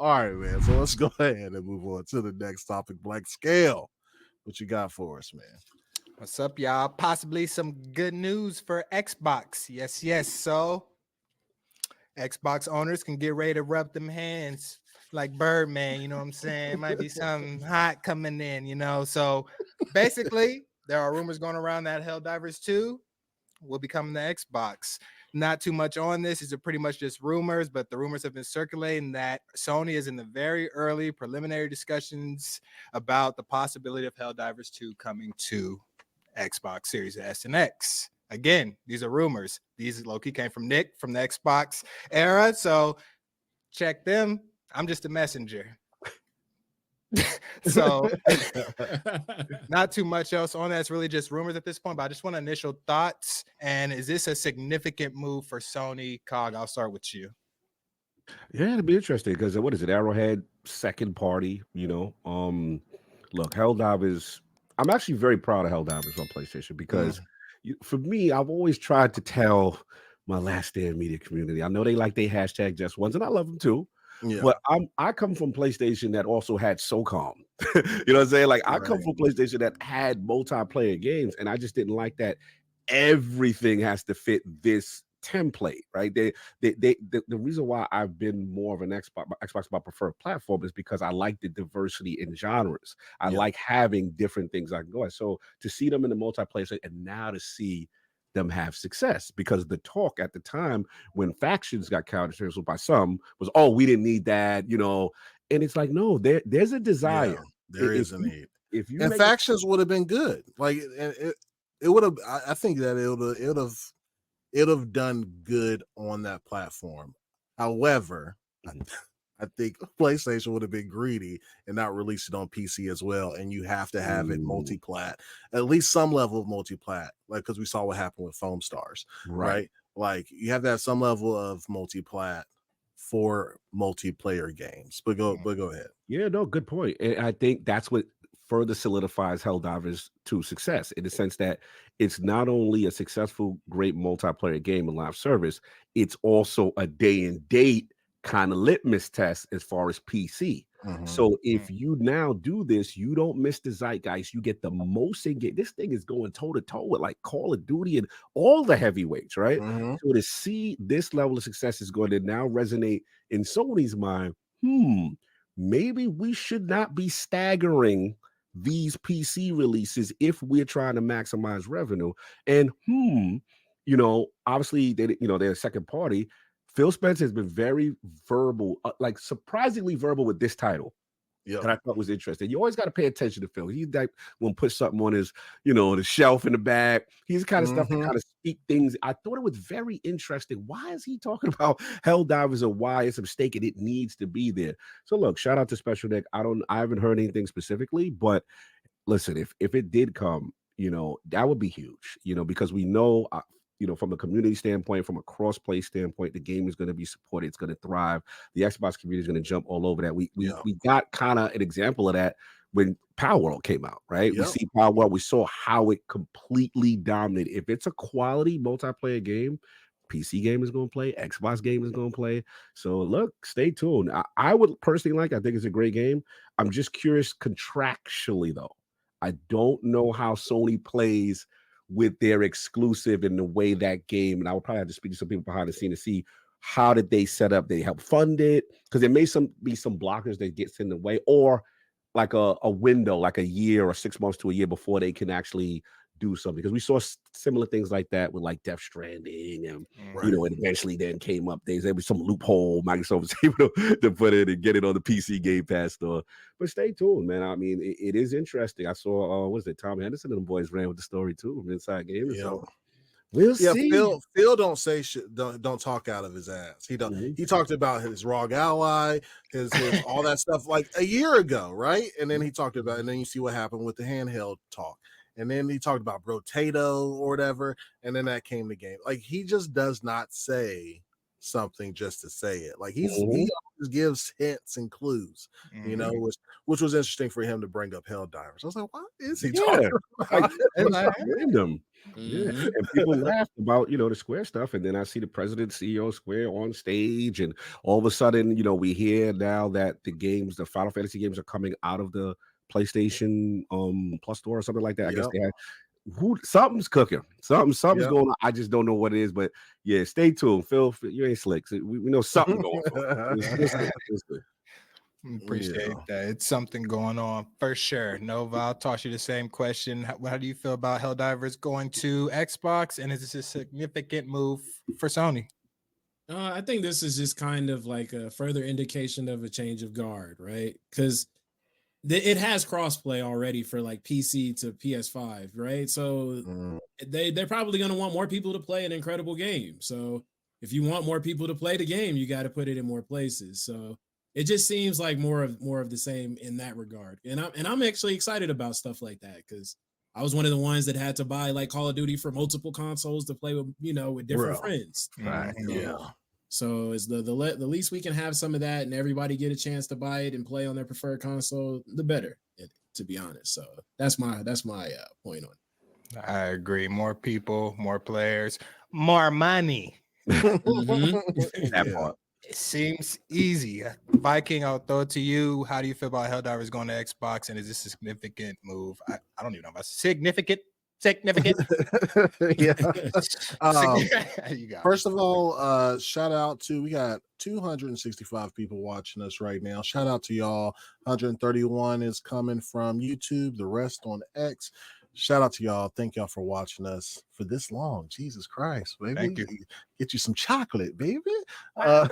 All right, man. So let's go ahead and move on to the next topic. BLAQQ Scale. What you got for us, man? What's up, y'all? Possibly some good news for Xbox. Yes. So Xbox owners can get ready to rub them hands like Birdman. You know what I'm saying? Might be something hot coming in, So basically, there are rumors going around that Helldivers 2 will be coming to Xbox. Not too much on this. These are pretty much just rumors, but the rumors have been circulating that Sony is in the very early preliminary discussions about the possibility of Helldivers 2 coming to Xbox Series S and X. Again, these are rumors. These low-key came from Nick from the Xbox era, so check them. I'm just a messenger. So not too much else on that. It's really just rumors at this point, but I just want initial thoughts. And is this a significant move for Sony? Cog, I'll start with you. Yeah, it'd be interesting because what is it? Arrowhead, second party, look, Helldivers, I'm actually very proud of Helldivers on PlayStation because for me, I've always tried to tell my Last Stand media community. I know they like their hashtag just ones, and I love them too. Yeah. But I come from PlayStation that also had SOCOM. You know what I'm saying? Like I come from PlayStation that had multiplayer games, and I just didn't like that everything has to fit this template, right? The reason why I've been more of an Xbox my preferred platform is because I like the diversity in genres. I like having different things I can go at. So to see them in the multiplayer and now to see them have success, because the talk at the time when factions got counter by some was, oh, we didn't need that, and it's like, no, there's a desire. There is a need. If you and factions would have been good, like it would have. I think that it would have done good on that platform. However, I think PlayStation would have been greedy and not release it on PC as well. And you have to have it multi-plat, at least some level of multi-plat, like because we saw what happened with Foam Stars, right? Like you have to have some level of multi-plat for multiplayer games. But go ahead. Yeah, no, good point. And I think that's what further solidifies Helldivers to success in the sense that it's not only a successful, great multiplayer game and live service, it's also a day and date kind of litmus test as far as PC. So if you now do this, you don't miss the zeitgeist. You get the most engaged. This thing is going toe to toe with like Call of Duty and all the heavyweights, right? So to see this level of success is going to now resonate in Sony's mind. Maybe we should not be staggering these PC releases if we're trying to maximize revenue. And obviously they're a second party. Phil Spencer has been very verbal, like surprisingly verbal with this title. That I thought was interesting. You always got to pay attention to Phil. He's like when put something on his, the shelf in the back. He's the kind of stuff to kind of speak things. I thought it was very interesting. Why is he talking about Helldivers and why it's a mistake and it needs to be there? So look, shout out to Special Nick. I haven't heard anything specifically, but listen, if it did come, that would be huge. Because we know. From a community standpoint, from a cross-play standpoint, the game is going to be supported. It's going to thrive. The Xbox community is going to jump all over that. We got kind of an example of that when Power World came out, right? We see Power World. We saw how it completely dominated. If it's a quality multiplayer game, PC game is going to play. Xbox game is going to play. So look, stay tuned. I would personally I think it's a great game. I'm just curious contractually, though. I don't know how Sony plays with their exclusive and the way that game, and I would probably have to speak to some people behind the scene to see how did they set up, they help fund it, because there may be some blockers that gets in the way, or like a window, like a year or 6 months to a year before they can actually do something. Because we saw similar things like that with like Death Stranding, and it eventually then came up. There was some loophole Microsoft was able to put in and get it on the PC Game Pass store. But stay tuned, man. I mean, it is interesting. I saw what was it, Tom Henderson and the boys ran with the story too from Inside Gaming. So we'll see. Phil don't say shit. Don't talk out of his ass. He don't. He talked about his ROG Ally, his all that stuff like a year ago, right? And then he talked about, and then you see what happened with the handheld talk. And then he talked about Brotato or whatever, and then that came the game. Like he just does not say something just to say it. Like he just gives hints and clues, you know, which was interesting for him to bring up Helldivers. I was like, what is he talking about? Like, random. Mm-hmm. And people laughed about, the Square stuff. And then I see the president, CEO of Square on stage. And all of a sudden, we hear now that the Final Fantasy games are coming out of the PlayStation Plus store or something like that. I guess they had something's cooking. Something's going on. I just don't know what it is. But yeah, stay tuned. Phil, you ain't slick. So we know something going on. Appreciate that. It's something going on for sure. Nova, I'll toss you the same question. How do you feel about Helldivers going to Xbox? And is this a significant move for Sony? I think this is just kind of like a further indication of a change of guard, right? Because it has crossplay already for like PC to PS5, right? So they're probably going to want more people to play an incredible game. So if you want more people to play the game, you got to put it in more places. So it just seems like more of the same in that regard. And I'm actually excited about stuff like that because I was one of the ones that had to buy like Call of Duty for multiple consoles to play with, with different friends. Right. So it's the least we can have some of that and everybody get a chance to buy it and play on their preferred console, the better, to be honest. So that's my point on it. I agree. More people, more players, more money. That part. It seems easy. Viking, I'll throw it to you. How do you feel about Helldivers going to Xbox? And is this a significant move? I don't even know about significant. Yeah. You got First of all, shout out to, we got 265 people watching us right now. Shout out to y'all. 131 is coming from YouTube, the rest on X. Shout out to y'all. Thank y'all for watching us for this long. Jesus Christ, baby. Thank you. Get you some chocolate, baby. And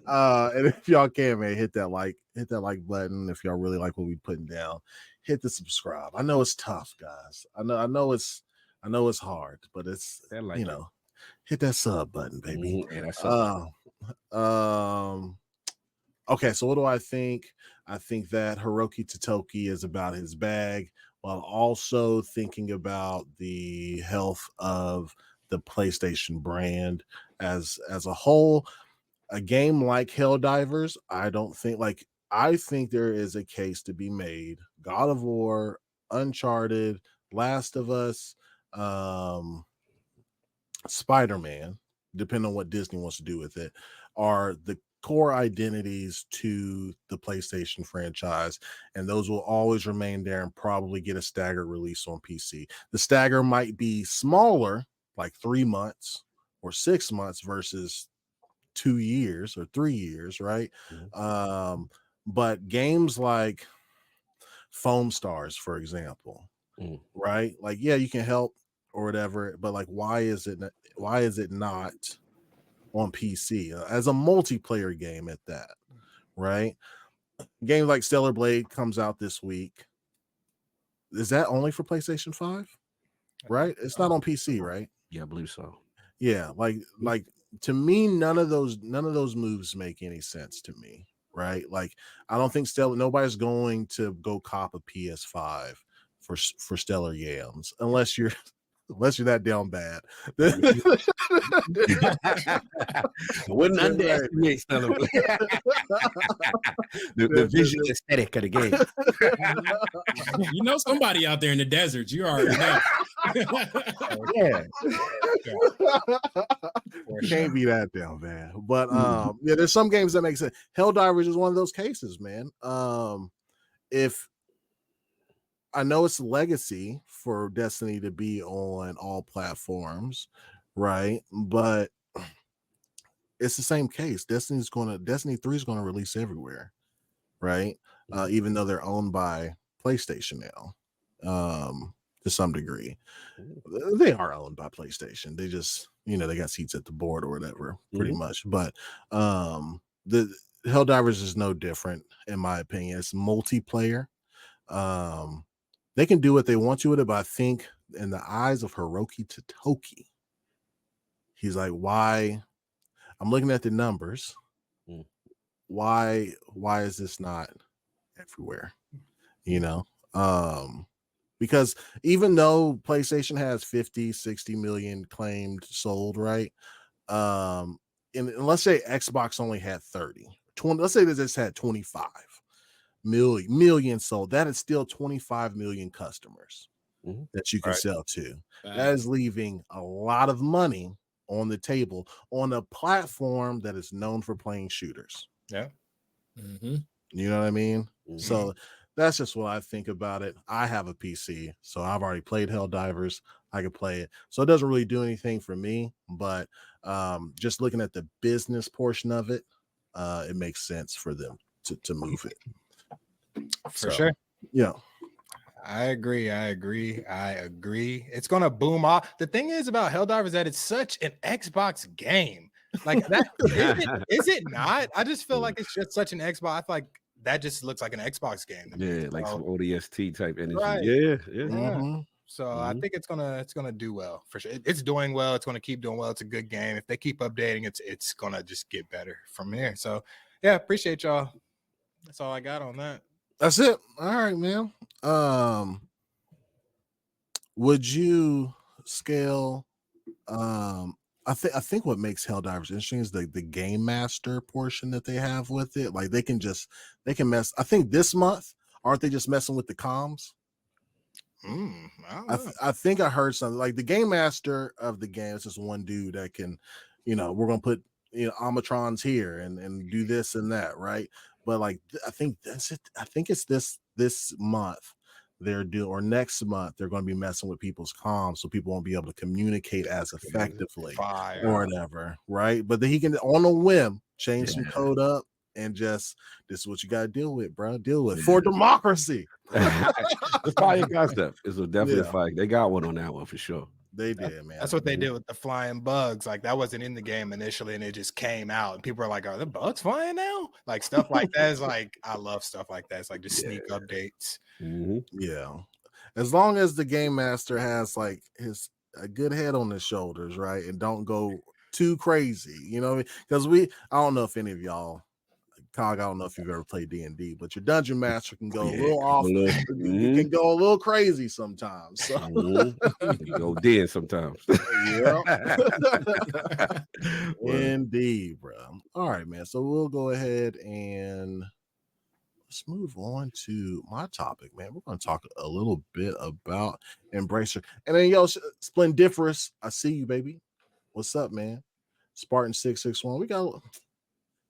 if y'all can, man, hit that like button. If y'all really like what we putting down, hit the subscribe. I know it's tough, guys. I know it's hard, but it's hit that sub button, baby. Okay, so what do I think? I think that Hiroki Totoki is about his bag, while also thinking about the health of the PlayStation brand as a whole. A game like Helldivers, I think there is a case to be made. God of War, Uncharted, Last of Us, Spider-Man, depending on what Disney wants to do with it, are the core identities to the PlayStation franchise, and those will always remain there and probably get a staggered release on PC. The stagger might be smaller, like 3 months or 6 months versus 2 years or 3 years, right? But games like Foam Stars, for example, right? Like, yeah, you can help or whatever, but like, why is it not on PC as a multiplayer game at that, right? Games like Stellar Blade comes out this week. Is that only for PlayStation 5? Right? It's not on PC, right? Yeah, I believe so. Yeah, like to me, none of those moves make any sense to me, right? Like, I don't think nobody's going to go cop a PS5 for Stellar Yams unless you're that down bad. Wouldn't underestimate Stellar Blade. the visual aesthetic of the game. Somebody out there in the desert. You already know. Can't be that down bad. But yeah, there's some games that make sense. Helldivers is one of those cases, man. If I know it's legacy for Destiny to be on all platforms, right? But it's the same case. Destiny 3 is going to release everywhere, right? Even though they're owned by PlayStation now, to some degree. They are owned by PlayStation. They just, they got seats at the board or whatever, pretty much. But the Helldivers is no different, in my opinion. It's multiplayer. They can do what they want to with it, but I think in the eyes of Hiroki Totoki, he's like, why? I'm looking at the numbers. Why is this not everywhere? Because even if PlayStation has 50, 60 million claimed sold, right? and let's say Xbox only had 30, 20, let's say they just had 25 million sold. That is still 25 million customers that you can sell to. That is leaving a lot of money on the table on a platform that is known for playing shooters. Yeah. You know what I mean? So that's just what I think about it. I have a PC, so I've already played Helldivers. I can play it. So it doesn't really do anything for me, but just looking at the business portion of it, it makes sense for them to move it. For sure. Yeah. I agree. It's gonna boom off. The thing is about Helldivers that it's such an Xbox game. Like that is it not? I just feel like it's just such an Xbox. I feel like that just looks like an Xbox game. Yeah, like some ODST type energy. Right. Yeah. So I think it's gonna do well for sure. It's doing well. It's gonna keep doing well. It's a good game. If they keep updating, it's gonna just get better from here. So yeah, appreciate y'all. That's all I got on that. That's it. All right, man. Would you scale? I think what makes Helldivers interesting is the game master portion that they have with it. Like they can mess. I think this month, aren't they just messing with the comms? I think I heard something like the game master of the game is just one dude that can, we're gonna put Amatrons here and do this and that, right? But like I think that's it. I think it's this month they're doing, or next month they're going to be messing with people's comms, so people won't be able to communicate as effectively or whatever, right? But then he can on a whim change some code up and just this is what you got to deal with, bro. Deal with for democracy. The fire concept is a definite fight. They got one on that one for sure. They did, man. That's what they did with the flying bugs. Like that wasn't in the game initially, and it just came out. And people are like, "Are the bugs flying now?" Like stuff like that is like, I love stuff like that. It's like just sneak updates. Yeah, as long as the game master has like a good head on his shoulders, right, and don't go too crazy, you know what I mean? Because I don't know if any of y'all. Cog, I don't know if you've ever played D&D, but your dungeon master can go a little off. You can go a little crazy sometimes. So. Go dead sometimes. Indeed, bro. All right, man. So we'll go ahead and let's move on to my topic, man. We're going to talk a little bit about Embracer. And then, Splendiferous, I see you, baby. What's up, man? Spartan 661. We got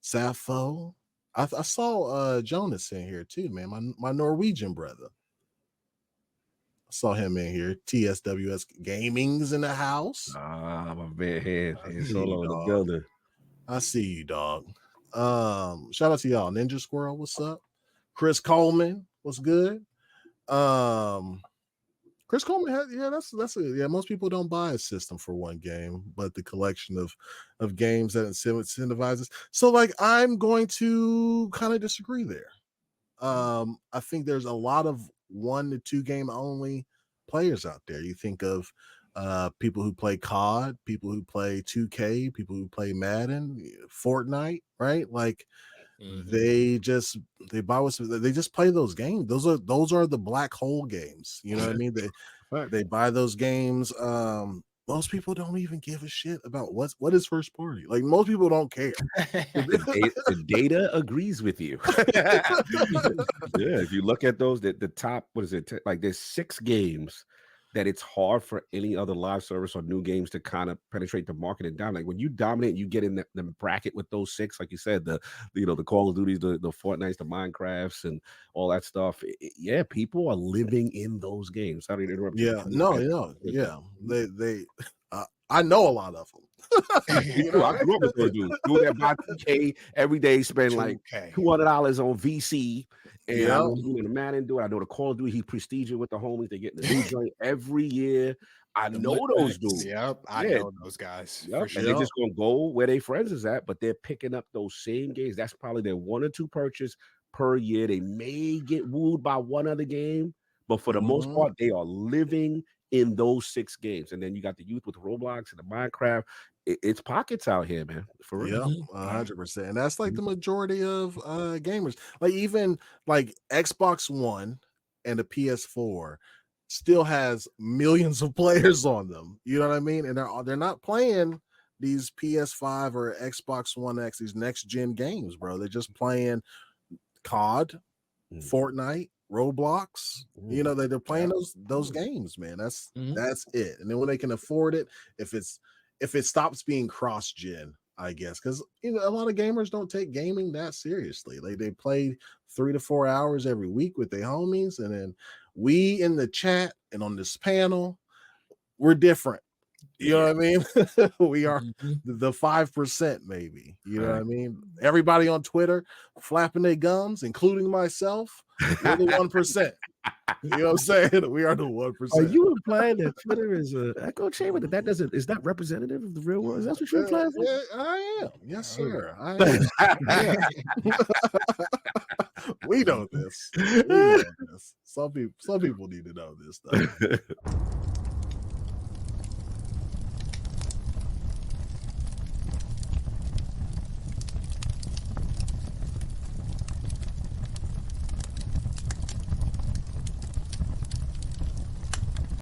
Sappho. I saw Jonas in here too, man. My Norwegian brother. I saw him in here. TSWS Gaming's in the house. My man, he's solo in the building. I see you, dog. Shout out to y'all. Ninja Squirrel, what's up? Chris Coleman, what's good? Chris Coleman had, most people don't buy a system for one game, but the collection of games that incentivizes. So like I'm going to kind of disagree there. I think there's a lot of 1 to 2 game only players out there. You think of people who play COD, people who play 2K, people who play Madden, Fortnite, right? Like they just play those games. Those are the black hole games. You know what I mean? They buy those games. Most people don't even give a shit about what is first party. Like most people don't care. The data agrees with you. If you look at those, the top, what is it? Like there's 6 games that it's hard for any other live service or new games to kind of penetrate the market and dominate. When you dominate, you get in the bracket with those 6, like you said, the Call of Duties, the Fortnites, the Minecrafts, and all that stuff. People are living in those games. Sorry to interrupt. They I know a lot of them. I grew up with those dudes. Dude that buy 2K every day, spend like $200 on VC. And I was doing the Madden, I know the Call of Duty. He prestigious with the homies. They get the new joint every year. I know those dudes. I know those guys. And they're just gonna go where their friends is at, but they're picking up those same games. That's probably their 1 or 2 purchase per year. They may get wooed by one other game, but for the most part, they are living in those 6 games. And then you got the youth with Roblox and the Minecraft. It's pockets out here, man. For real. 100%. And that's like the majority of gamers. Like even like Xbox One and the PS4 still has millions of players on them. You know what I mean? And they're not playing these PS5 or Xbox One X, these next gen games, bro. They're just playing COD, Fortnite, Roblox. You know, they're playing those games, man. That's it. And then when they can afford it, if it stops being cross gen, I guess, because you know a lot of gamers don't take gaming that seriously. Like they play 3 to 4 hours every week with their homies, and then we in the chat and on this panel, we're different. You know what I mean? We are the 5%, maybe. You know what I mean? Everybody on Twitter flapping their gums, including myself. We're the 1%. You know what I'm saying? We are the 1%. Are you implying that Twitter is an echo chamber? That is not representative of the real world? Is that what you're implying? Yeah, I am. Yes, sir. I am. We know this. We know this. Some people need to know this stuff.